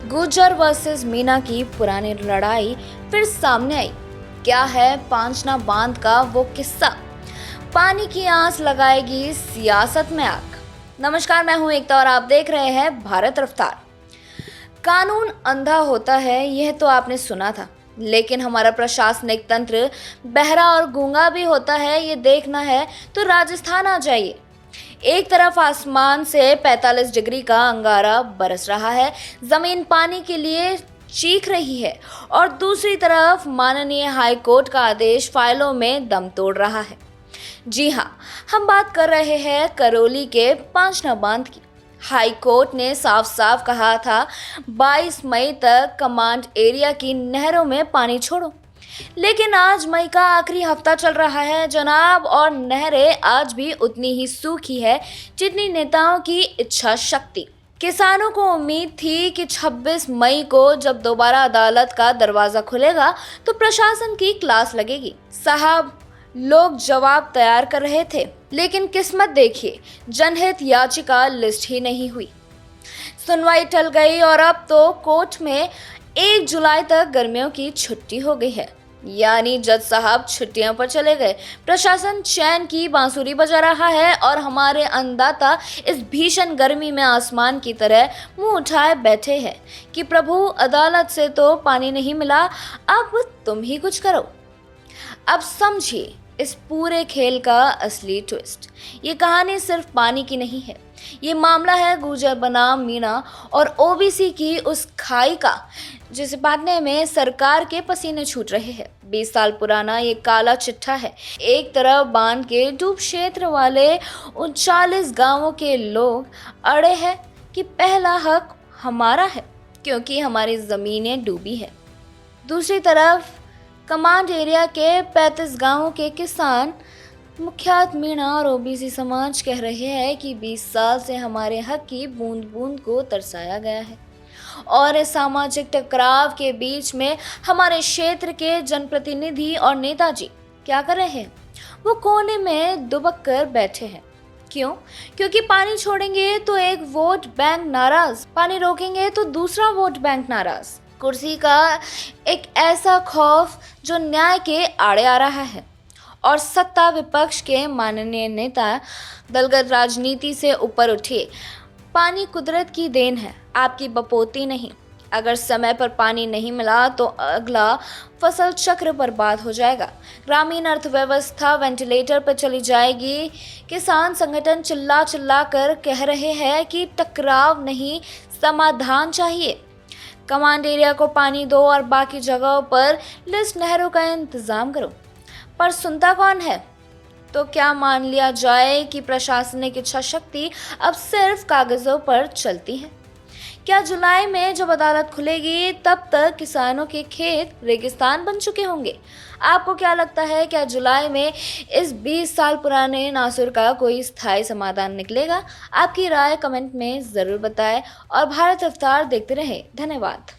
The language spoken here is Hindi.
गुर्जर वर्सेस मीना की पुरानी लड़ाई फिर सामने आई। क्या है पांचना बांध का वो किस्सा? पानी की आस लगाएगी सियासत में आग। नमस्कार, मैं हूं एकता और आप देख रहे हैं भारत रफ्तार। कानून अंधा होता है, यह तो आपने सुना था, लेकिन हमारा प्रशासनिक तंत्र बहरा और गूंगा भी होता है, ये देखना है तो राजस्थान आ जाइए। एक तरफ आसमान से 45 डिग्री का अंगारा बरस रहा है, जमीन पानी के लिए चीख रही है, और दूसरी तरफ माननीय हाई कोर्ट का आदेश फाइलों में दम तोड़ रहा है। जी हाँ, हम बात कर रहे हैं करौली के पांचना बांध की। हाई कोर्ट ने साफ साफ कहा था 22 मई तक कमांड एरिया की नहरों में पानी छोड़ो, लेकिन आज मई का आखिरी हफ्ता चल रहा है जनाब, और नहरें आज भी उतनी ही सूखी है जितनी नेताओं की इच्छा शक्ति। किसानों को उम्मीद थी कि 26 मई को जब दोबारा अदालत का दरवाजा खुलेगा तो प्रशासन की क्लास लगेगी। साहब, लोग जवाब तैयार कर रहे थे, लेकिन किस्मत देखिए, जनहित याचिका लिस्ट ही नहीं हुई। सुनवाई टल गई और अब तो कोर्ट में 1 जुलाई तक गर्मियों की छुट्टी हो गई है, यानी जज साहब छुट्टियों पर चले गए। प्रशासन चैन की बांसुरी बजा रहा है और हमारे अन्नदाता इस भीषण गर्मी में आसमान की तरह मुंह उठाए बैठे हैं कि प्रभु, अदालत से तो पानी नहीं मिला, अब तुम ही कुछ करो। अब समझिए इस पूरे खेल का असली ट्विस्ट। ये कहानी सिर्फ पानी की नहीं है, ये मामला है गुर्जर बनाम मीणा और ओबीसी की उस खाई का, जिसे बांटने में सरकार के पसीने छूट रहे हैं। 20 साल पुराना ये काला चिट्ठा है। एक तरफ बांध के डूब क्षेत्र वाले 39 गांवों के लोग अड़े हैं कि पहला हक हमारा है क्योंकि हमारी जमीनें डूबी है। दूसरी तरफ कमांड एरिया के 35 गांवों के किसान, मुख्यत मीणा और ओबीसी समाज कह रहे हैं कि 20 साल से हमारे हक की बूंद बूंद को तरसाया गया है, और इस सामाजिक टकराव के बीच में हमारे क्षेत्र के जनप्रतिनिधि और नेताजी क्या कर रहे हैं? वो कोने में दुबक कर बैठे हैं। क्यों? क्योंकि पानी छोड़ेंगे तो एक वोट बैंक नाराज, पानी रोकेंगे तो दूसरा वोट बैंक नाराज। कुर्सी का एक ऐसा खौफ जो न्याय के आड़े आ रहा है, और सत्ता विपक्ष के माननीय नेता दलगत राजनीति से ऊपर उठे। पानी कुदरत की देन है, आपकी बपोती नहीं। अगर समय पर पानी नहीं मिला तो अगला फसल चक्र बर्बाद हो जाएगा, ग्रामीण अर्थव्यवस्था वेंटिलेटर पर चली जाएगी। किसान संगठन चिल्ला चिल्ला कर कह रहे हैं कि टकराव नहीं, समाधान चाहिए। कमांड एरिया को पानी दो और बाकी जगहों पर लिस्ट नहरों का इंतजाम करो। पर सुनता कौन है? तो क्या मान लिया जाए कि प्रशासनिक इच्छा शक्ति अब सिर्फ कागजों पर चलती है? क्या जुलाई में जब अदालत खुलेगी तब तक किसानों के खेत रेगिस्तान बन चुके होंगे? आपको क्या लगता है, क्या जुलाई में इस 20 साल पुराने नासुर का कोई स्थायी समाधान निकलेगा? आपकी राय कमेंट में ज़रूर बताएं और भारत रफ्तार देखते रहें। धन्यवाद।